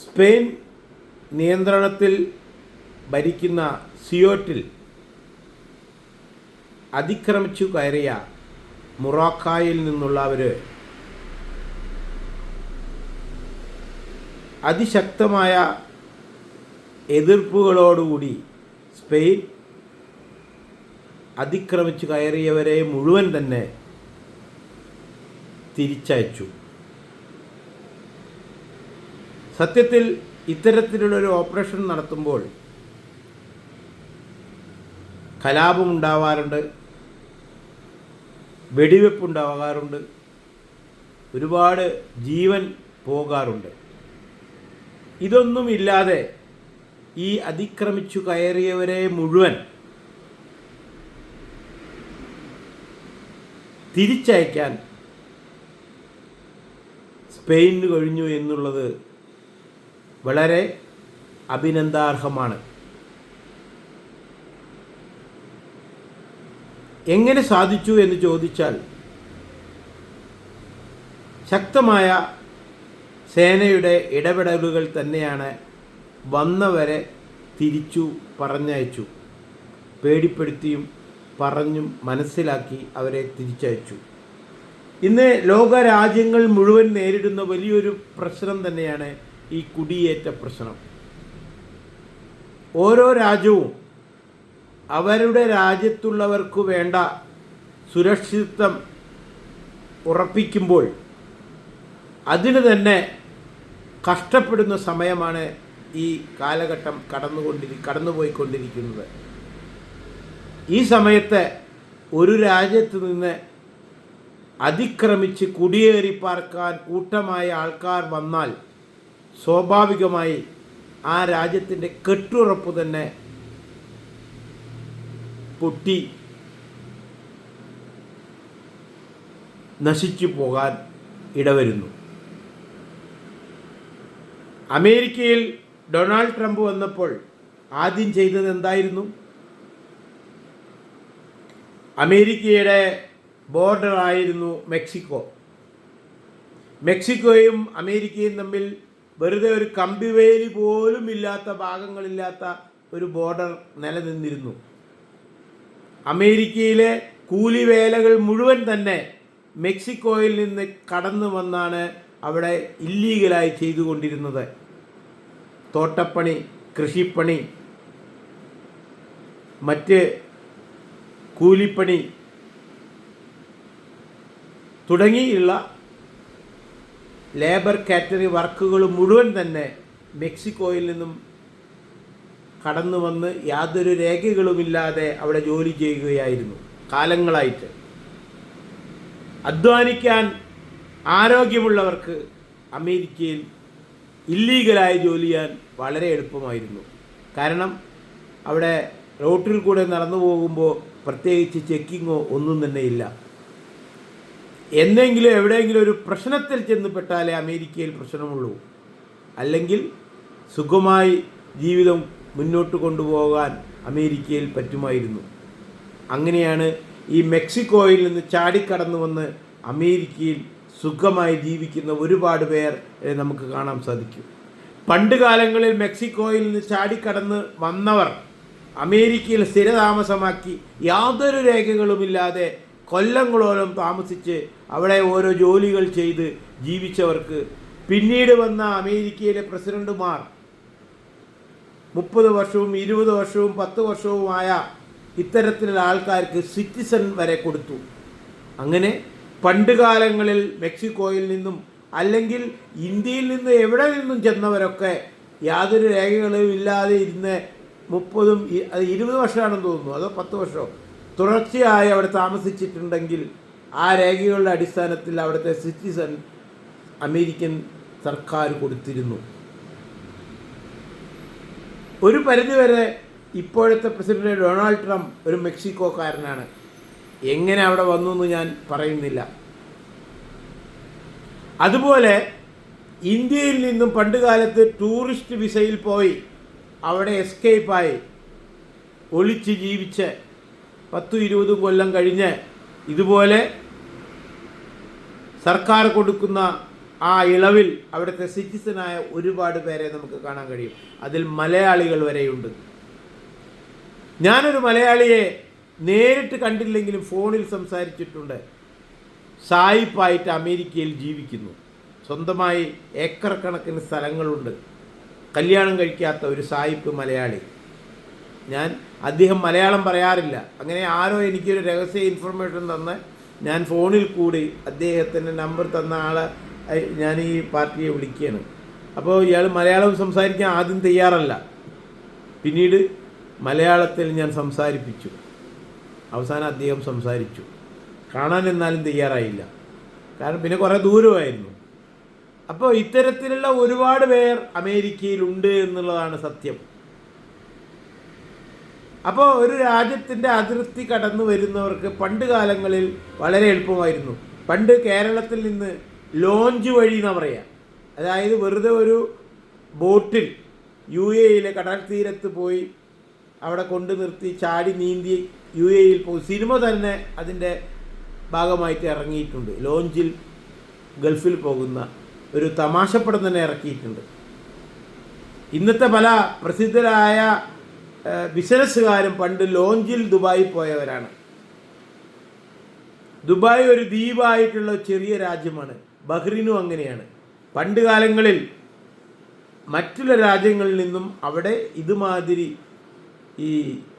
Spain നിയന്ത്രണത്തിൽ ഭരിക്കുന്ന സിയോട്ടിൽ അതിക്രമിച്ചു കയറിയ മൊറോക്കോയിൽ നിന്നുള്ളവർ അതിശക്തമായ എതിർപ്പുകളോടുകൂടി സ്പെയിൻ അതിക്രമിച്ചു കയറിയവരെ മുഴുവൻ തന്നെ തിരിച്ചയച്ചു. സത്യത്തിൽ ഇത്തരത്തിലുള്ളൊരു ഓപ്പറേഷൻ നടത്തുമ്പോൾ കലാപമുണ്ടാവാറുണ്ട്, വെടിവെപ്പുണ്ടാകാറുണ്ട്, ഒരുപാട് ജീവൻ പോകാറുണ്ട്. ഇതൊന്നുമില്ലാതെ ഈ അതിക്രമിച്ചു കയറിയവരെ മുഴുവൻ തിരിച്ചയക്കാൻ സ്പെയിനിന് കഴിഞ്ഞു എന്നുള്ളത് വളരെ അഭിനന്ദനാർഹമാണ്. എങ്ങനെ സാധിച്ചു എന്ന് ചോദിച്ചാൽ, ശക്തമായ സേനയുടെ ഇടപെടലുകൾ തന്നെയാണ് വന്നവരെ തിരിച്ചു പറഞ്ഞയച്ചു. പേടിപ്പെടുത്തിയും പറഞ്ഞും മനസ്സിലാക്കി അവരെ തിരിച്ചയച്ചു. ഇന്ന് ലോകരാജ്യങ്ങൾ മുഴുവൻ നേരിടുന്ന വലിയൊരു പ്രശ്നം തന്നെയാണ് ഈ കുടിയേറ്റ പ്രശ്നം. ഓരോ രാജ്യവും അവരുടെ രാജ്യത്തുള്ളവർക്ക് വേണ്ട സുരക്ഷിതത്വം ഉറപ്പിക്കുമ്പോൾ അതിന് തന്നെ കഷ്ടപ്പെടുന്ന സമയമാണ് ഈ കാലഘട്ടം കടന്നുപോയിക്കൊണ്ടിരിക്കുന്നത്. ഈ സമയത്ത് ഒരു രാജ്യത്ത് നിന്ന് അതിക്രമിച്ച് കുടിയേറി പാർക്കാൻ കൂട്ടമായ ആൾക്കാർ വന്നാൽ സ്വാഭാവികമായി ആ രാജ്യത്തിൻ്റെ കെട്ടുറപ്പ് തന്നെ പൊട്ടി നശിച്ചു പോകാൻ ഇടവരുന്നു. അമേരിക്കയിൽ ഡൊണാൾഡ് ട്രംപ് വന്നപ്പോൾ ആദ്യം ചെയ്തത് എന്തായിരുന്നു? അമേരിക്കയുടെ ബോർഡറായിരുന്നു മെക്സിക്കോ. മെക്സിക്കോയും അമേരിക്കയും തമ്മിൽ വെറുതെ ഒരു കമ്പിവേലി പോലും ഇല്ലാത്ത ഭാഗങ്ങളില്ലാത്ത ഒരു ബോർഡർ നിലനിന്നിരുന്നു. അമേരിക്കയിലെ കൂലിവേലകൾ മുഴുവൻ തന്നെ മെക്സിക്കോയിൽ നിന്ന് കടന്നു വന്നാണ് അവിടെ ഇല്ലീഗലായി ചെയ്തുകൊണ്ടിരുന്നത്. തോട്ടപ്പണി, കൃഷിപ്പണി, മറ്റ് കൂലിപ്പണി തുടങ്ങിയുള്ള ലേബർ കാറ്റഗറി വർക്കുകൾ മുഴുവൻ തന്നെ മെക്സിക്കോയിൽ നിന്നും കടന്നു വന്ന് യാതൊരു രേഖകളുമില്ലാതെ അവിടെ ജോലി ചെയ്യുകയായിരുന്നു കാലങ്ങളായിട്ട്. അധ്വാനിക്കാൻ ആരോഗ്യമുള്ളവർക്ക് അമേരിക്കയിൽ ഇല്ലീഗലായി ജോലി ചെയ്യാൻ വളരെ എളുപ്പമായിരുന്നു. കാരണം അവിടെ റോട്ടിൽ കൂടെ നടന്നു പോകുമ്പോൾ പ്രത്യേകിച്ച് ചെക്കിങ്ങോ ഒന്നും തന്നെ ഇല്ല. എന്നെങ്കിലും എവിടെയെങ്കിലും ഒരു പ്രശ്നത്തിൽ ചെന്നപ്പെട്ടാലേ അമേരിക്കയിൽ പ്രശ്നമുള്ളൂ. അല്ലെങ്കിൽ സുഖമായി ജീവിതം മുന്നോട്ട് കൊണ്ടുപോകാൻ അമേരിക്കയിൽ പറ്റുമായിരുന്നു. അങ്ങനെയാണ് ഈ മെക്സിക്കോയിൽ നിന്ന് ചാടിക്കടന്നു വന്ന് അമേരിക്കയിൽ സുഖമായി ജീവിക്കുന്ന ഒരുപാട് പേർ നമുക്ക് കാണാൻ സാധിക്കും. പണ്ട് കാലങ്ങളിൽ മെക്സിക്കോയിൽ നിന്ന് ചാടിക്കടന്ന് വന്നവർ അമേരിക്കയിൽ സ്ഥിരതാമസമാക്കി യാതൊരു രേഖകളുമില്ലാതെ കൊല്ലങ്ങളോളം താമസിച്ച് അവിടെ ഓരോ ജോലികൾ ചെയ്ത് ജീവിച്ചവർക്ക് പിന്നീട് വന്ന അമേരിക്കയിലെ പ്രസിഡന്റുമാർ 30 വർഷവും 20 വർഷവും 10 വർഷവുമായ ഇത്തരത്തിലുള്ള ആൾക്കാർക്ക് സിറ്റിസൺ വരെ കൊടുത്തു. അങ്ങനെ പണ്ട് കാലങ്ങളിൽ മെക്സിക്കോയിൽ നിന്നും അല്ലെങ്കിൽ ഇന്ത്യയിൽ നിന്ന് എവിടെ നിന്നും ചെന്നവരൊക്കെ യാതൊരു രേഖകളും ഇല്ലാതെ ഇരുന്ന് 20 വർഷമാണെന്ന് തോന്നുന്നു, അതോ 10 വർഷമോ തുടർച്ചയായി അവിടെ താമസിച്ചിട്ടുണ്ടെങ്കിൽ ആ രേഖകളുടെ അടിസ്ഥാനത്തിൽ അവിടുത്തെ സിറ്റിസൺ അമേരിക്കൻ സർക്കാർ കൊടുത്തിരുന്നു. ഒരു പരിധിവരെ ഇപ്പോഴത്തെ പ്രസിഡന്റ് ഡൊണാൾഡ് ട്രംപ് ഒരു മെക്സിക്കോക്കാരനാണ്. എങ്ങനെ അവിടെ വന്നു എന്ന് ഞാൻ പറയുന്നില്ല. അതുപോലെ ഇന്ത്യയിൽ നിന്നും പണ്ടുകാലത്ത് ടൂറിസ്റ്റ് വിസയിൽ പോയി അവിടെ എസ്കേപ്പായി ഒളിച്ച് ജീവിച്ച് 10-20 കൊല്ലം കഴിഞ്ഞ് ഇതുപോലെ സർക്കാർ കൊടുക്കുന്ന ആ ഇളവിൽ അവിടുത്തെ സിറ്റിസനായ ഒരുപാട് പേരെ നമുക്ക് കാണാൻ കഴിയും. അതിൽ മലയാളികൾ വരെയുണ്ട്. ഞാനൊരു മലയാളിയെ നേരിട്ട് കണ്ടില്ലെങ്കിലും ഫോണിൽ സംസാരിച്ചിട്ടുണ്ട്. സായിപ്പായിട്ട് അമേരിക്കയിൽ ജീവിക്കുന്നു. സ്വന്തമായി ഏക്കർ കണക്കിന് സ്ഥലങ്ങളുണ്ട്. കല്യാണം കഴിക്കാത്ത ഒരു സായിപ്പ് മലയാളി. അദ്ദേഹം മലയാളം പറയാറില്ല. അങ്ങനെ ആരോ എനിക്കൊരു രഹസ്യ ഇൻഫർമേഷൻ തന്ന് ഞാൻ ഫോണിൽ കൂടി അദ്ദേഹത്തിൻ്റെ നമ്പർ തന്ന ആളെ ഞാൻ ഈ പാർട്ടിയെ വിളിക്കുകയാണ്. അപ്പോൾ ഇയാൾ മലയാളം സംസാരിക്കാൻ ആദ്യം തയ്യാറല്ല. പിന്നീട് മലയാളത്തിൽ ഞാൻ സംസാരിപ്പിച്ചു. അവസാനം അദ്ദേഹം സംസാരിച്ചു. കാണാൻ എന്നാലും തയ്യാറായില്ല. കാരണം പിന്നെ കുറേ ദൂരമായിരുന്നു. അപ്പോൾ ഇത്തരത്തിലുള്ള ഒരുപാട് പേർ അമേരിക്കയിലുണ്ട് എന്നുള്ളതാണ് സത്യം. അപ്പോൾ ഒരു രാജ്യത്തിൻ്റെ അതിർത്തി കടന്നു വരുന്നവർക്ക് പണ്ട് കാലങ്ങളിൽ വളരെ എളുപ്പമായിരുന്നു. പണ്ട് കേരളത്തിൽ നിന്ന് ലോഞ്ച് വഴി എന്നാ പറയുക. അതായത് വെറുതെ ഒരു ബോട്ടിൽ UAE കടൽ തീരത്ത് പോയി അവിടെ കൊണ്ടു നിർത്തി ചാടി നീന്തി UAE പോയി. സിനിമ തന്നെ അതിൻ്റെ ഭാഗമായിട്ട് ഇറങ്ങിയിട്ടുണ്ട്. ലോഞ്ചിൽ ഗൾഫിൽ പോകുന്ന ഒരു തമാശപ്പടം തന്നെ ഇറക്കിയിട്ടുണ്ട്. ഇന്നത്തെ പല പ്രസിദ്ധരായ ബിസിനസ്സുകാരും പണ്ട് ലോഞ്ചിൽ ദുബായി പോയവരാണ്. ദുബായ് ഒരു ദ്വീപായിട്ടുള്ള ചെറിയ രാജ്യമാണ്. ബഹ്റിനും അങ്ങനെയാണ്. പണ്ട് കാലങ്ങളിൽ മറ്റുള്ള രാജ്യങ്ങളിൽ നിന്നും അവിടെ ഇതുമാതിരി ഈ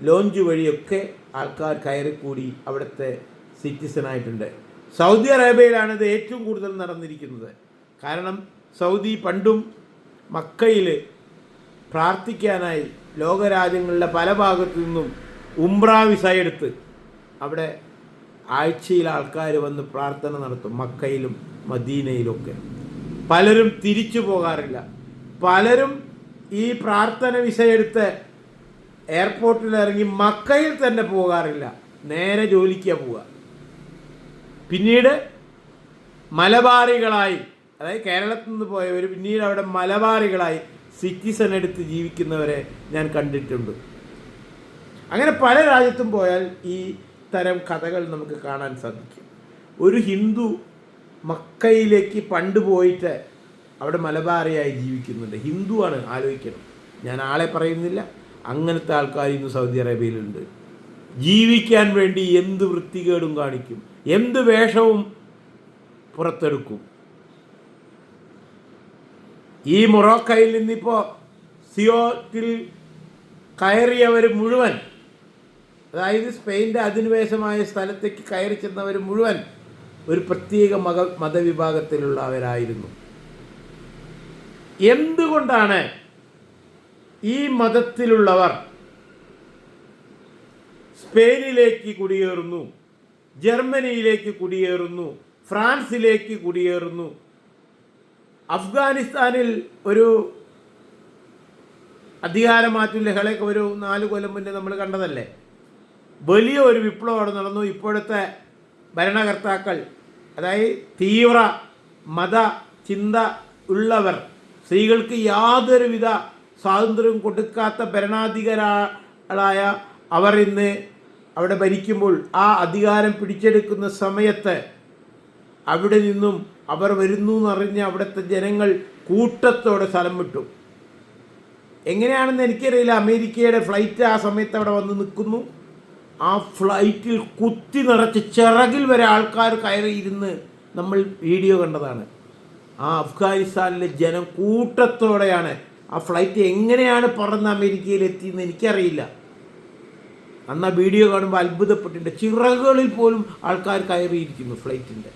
ലോഞ്ച് വഴിയൊക്കെ ആൾക്കാർ കയറിക്കൂടി അവിടുത്തെ സിറ്റിസനായിട്ടുണ്ട്. സൗദി അറേബ്യയിലാണ് ഇത് ഏറ്റവും കൂടുതൽ നടന്നിരിക്കുന്നത്. കാരണം സൗദി പണ്ടും മക്കയിൽ പ്രാർത്ഥിക്കാനായി ലോകരാജ്യങ്ങളിലെ പല ഭാഗത്തു നിന്നും ഉംറ വിസ എടുത്ത് അവിടെ ആഴ്ചയിൽ ആൾക്കാർ വന്ന് പ്രാർത്ഥന നടത്തും. മക്കയിലും മദീനയിലൊക്കെ പലരും തിരിച്ചു പോകാറില്ല. പലരും ഈ പ്രാർത്ഥന വിസ എടുത്ത് എയർപോർട്ടിൽ ഇറങ്ങി മക്കയിൽ തന്നെ പോകാറില്ല. നേരെ ജോലിക്കാണ് പോവുക. പിന്നീട് മലബാറികളായി, അതായത് കേരളത്തിൽ നിന്ന് പോയവർ പിന്നീട് അവിടെ മലബാറികളായി സിറ്റിസൺ എടുത്ത് ജീവിക്കുന്നവരെ ഞാൻ കണ്ടിട്ടുണ്ട്. അങ്ങനെ പല രാജ്യത്തും പോയാൽ ഈ തരം കഥകൾ നമുക്ക് കാണാൻ സാധിക്കും. ഒരു ഹിന്ദു മക്കയിലേക്ക് പണ്ട് പോയിട്ട് അവിടെ മലബാറിയായി ജീവിക്കുന്നുണ്ട്. ഹിന്ദുവാണ്, ആലോചിക്കണം. ഞാൻ ആളെ പറയുന്നില്ല. അങ്ങനത്തെ ആൾക്കാർ ഇന്ന് സൗദി അറേബ്യയിലുണ്ട്. ജീവിക്കാൻ വേണ്ടി എന്ത് വൃത്തികേടും കാണിക്കും, എന്ത് വേഷവും പുറത്തെടുക്കും. ഈ മൊറോക്കയിൽ നിന്നിപ്പോൾ സിയോറ്റിൽ കയറിയവർ മുഴുവൻ, അതായത് സ്പെയിൻ്റെ അധിനിവേശമായ സ്ഥലത്തേക്ക് കയറി ചെന്നവർ മുഴുവൻ ഒരു പ്രത്യേക മതവിഭാഗത്തിലുള്ളവരായിരുന്നു. എന്തുകൊണ്ടാണ് ഈ മതത്തിലുള്ളവർ സ്പെയിനിലേക്ക് കുടിയേറുന്നു, ജർമ്മനിയിലേക്ക് കുടിയേറുന്നു, ഫ്രാൻസിലേക്ക് കുടിയേറുന്നു? അഫ്ഗാനിസ്ഥാനിൽ ഒരു അധികാരമാറ്റം ലഹളയൊക്കെ ഒരു 4 കൊല്ലം മുന്നേ നമ്മൾ കണ്ടതല്ലേ. വലിയ ഒരു വിപ്ലവം അവിടെ നടന്നു. ഇപ്പോഴത്തെ ഭരണകർത്താക്കൾ, അതായത് തീവ്ര മത ചിന്ത ഉള്ളവർ, സ്ത്രീകൾക്ക് യാതൊരുവിധ സ്വാതന്ത്ര്യവും കൊടുക്കാത്ത ഭരണാധികാരികളായ അവർ ഇന്ന് അവിടെ ഭരിക്കുമ്പോൾ ആ അധികാരം പിടിച്ചെടുക്കുന്ന സമയത്ത് അവിടെ നിന്നും അവർ വരുന്നു എന്നറിഞ്ഞ് അവിടുത്തെ ജനങ്ങൾ കൂട്ടത്തോടെ സ്ഥലം വിട്ടു. എങ്ങനെയാണെന്ന് എനിക്കറിയില്ല. അമേരിക്കയുടെ ഫ്ലൈറ്റ് ആ സമയത്ത് അവിടെ വന്ന് നിൽക്കുന്നു. ആ ഫ്ലൈറ്റിൽ കുത്തി നിറച്ച് ചിറകിൽ വരെ ആൾക്കാർ കയറിയിരുന്ന് നമ്മൾ വീഡിയോ കണ്ടതാണ്. ആ അഫ്ഗാനിസ്ഥാനിലെ ജനം കൂട്ടത്തോടെയാണ്. ആ ഫ്ലൈറ്റ് എങ്ങനെയാണ് പറന്ന് അമേരിക്കയിൽ എത്തിയെന്ന് എനിക്കറിയില്ല. അന്ന് ആ വീഡിയോ കാണുമ്പോൾ അത്ഭുതപ്പെട്ടിട്ടുണ്ട്. ചിറകുകളിൽ പോലും ആൾക്കാർ കയറിയിരിക്കുന്നു ഫ്ലൈറ്റിൻ്റെ.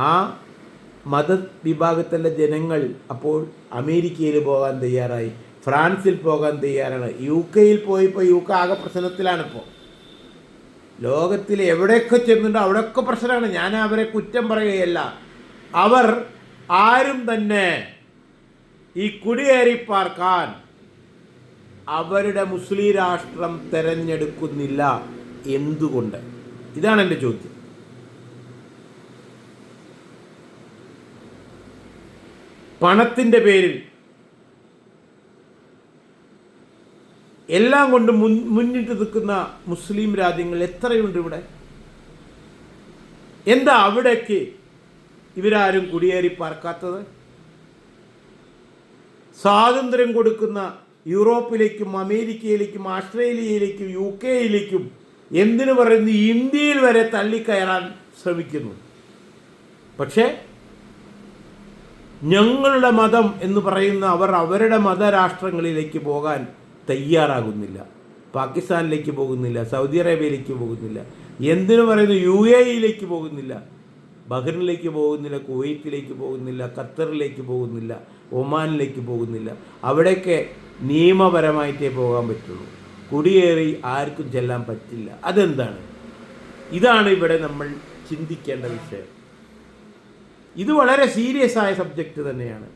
ആ മതവിഭാഗത്തിലെ ജനങ്ങൾ അപ്പോൾ അമേരിക്കയിൽ പോകാൻ തയ്യാറായി, ഫ്രാൻസിൽ പോകാൻ തയ്യാറാണ്. UK പോയപ്പോൾ UK ആകെ പ്രശ്നത്തിലാണിപ്പോൾ. ലോകത്തിൽ എവിടെയൊക്കെ ചെന്നിട്ടുണ്ടോ അവിടെയൊക്കെ പ്രശ്നമാണ്. ഞാൻ അവരെ കുറ്റം പറയുകയല്ല. അവർ ആരും തന്നെ ഈ കുടിയേറി പാർക്കാൻ അവരുടെ മുസ്ലിം രാഷ്ട്രം തിരഞ്ഞെടുക്കുന്നില്ല. എന്തുകൊണ്ട്? ഇതാണ് എൻ്റെ ചോദ്യം. പണത്തിൻ്റെ പേരിൽ എല്ലാം കൊണ്ട് മുന്നിട്ട് നിൽക്കുന്ന മുസ്ലിം രാജ്യങ്ങൾ എത്രയുണ്ട് ഇവിടെ? എന്താ അവിടേക്ക് ഇവരാരും കുടിയേറി പാർക്കാത്തത്? സ്വാതന്ത്ര്യം കൊടുക്കുന്ന യൂറോപ്പിലേക്കും അമേരിക്കയിലേക്കും ഓസ്ട്രേലിയയിലേക്കും UK എന്തിനു പറയുന്നു ഇന്ത്യയിൽ വരെ തള്ളിക്കയറാൻ ശ്രമിക്കുന്നു. പക്ഷേ ഞങ്ങളുടെ മതം എന്ന് പറയുന്ന അവർ അവരുടെ മതരാഷ്ട്രങ്ങളിലേക്ക് പോകാൻ തയ്യാറാകുന്നില്ല. പാകിസ്ഥാനിലേക്ക് പോകുന്നില്ല, സൗദി അറേബ്യയിലേക്ക് പോകുന്നില്ല, എന്തിനു പറയുന്നു UAE പോകുന്നില്ല, ബഹ്റിനിലേക്ക് പോകുന്നില്ല, കുവൈറ്റിലേക്ക് പോകുന്നില്ല, ഖത്തറിലേക്ക് പോകുന്നില്ല, ഒമാനിലേക്ക് പോകുന്നില്ല. അവിടെയൊക്കെ നിയമപരമായിട്ടേ പോകാൻ പറ്റുള്ളൂ. കുടിയേറി ആർക്കും ചെല്ലാൻ പറ്റില്ല. അതെന്താണ്? ഇതാണ് ഇവിടെ നമ്മൾ ചിന്തിക്കേണ്ട വിഷയം. ഇത് വളരെ സീരിയസ് ആയ സബ്ജക്റ്റ് തന്നെയാണ്.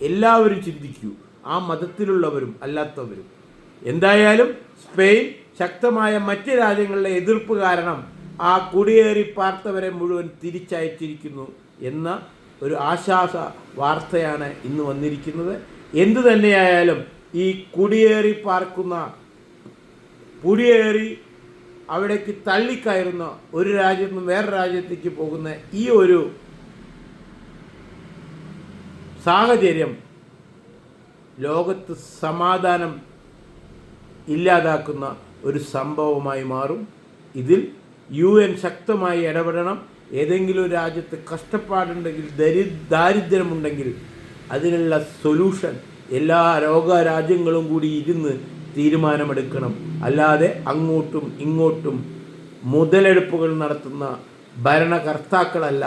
എല്ലാവരും ചിന്തിക്കൂ, ആ മതത്തിലുള്ളവരും അല്ലാത്തവരും. എന്തായാലും സ്പെയിൻ ശക്തമായ മറ്റ് രാജ്യങ്ങളിലെ എതിർപ്പ് കാരണം ആ കുടിയേറി പാർത്തവരെ മുഴുവൻ തിരിച്ചയച്ചിരിക്കുന്നു എന്ന ഒരു ആശ്വാസ വാർത്തയാണ് ഇന്ന് വന്നിരിക്കുന്നത്. എന്തു തന്നെയായാലും ഈ കുടിയേറി അവിടേക്ക് തള്ളിക്കയറുന്ന ഒരു രാജ്യത്ത് നിന്ന് വേറെ രാജ്യത്തേക്ക് പോകുന്ന ഈ ഒരു സാഹചര്യം ലോകത്ത് സമാധാനം ഇല്ലാതാക്കുന്ന ഒരു സംഭവമായി മാറും. ഇതിൽ UN ശക്തമായി ഇടപെടണം. ഏതെങ്കിലും രാജ്യത്ത് കഷ്ടപ്പാടുണ്ടെങ്കിൽ, ദാരിദ്ര്യമുണ്ടെങ്കിൽ അതിനുള്ള സൊല്യൂഷൻ എല്ലാ ലോകരാജ്യങ്ങളും കൂടി ഇരുന്ന് തീരുമാനമെടുക്കണം. അല്ലാതെ അങ്ങോട്ടും ഇങ്ങോട്ടും മുതലെടുപ്പുകൾ നടത്തുന്ന ഭരണകർത്താക്കളല്ല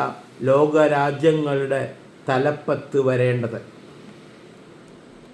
ലോകരാജ്യങ്ങളുടെ തലപ്പത്ത് വരേണ്ടത്.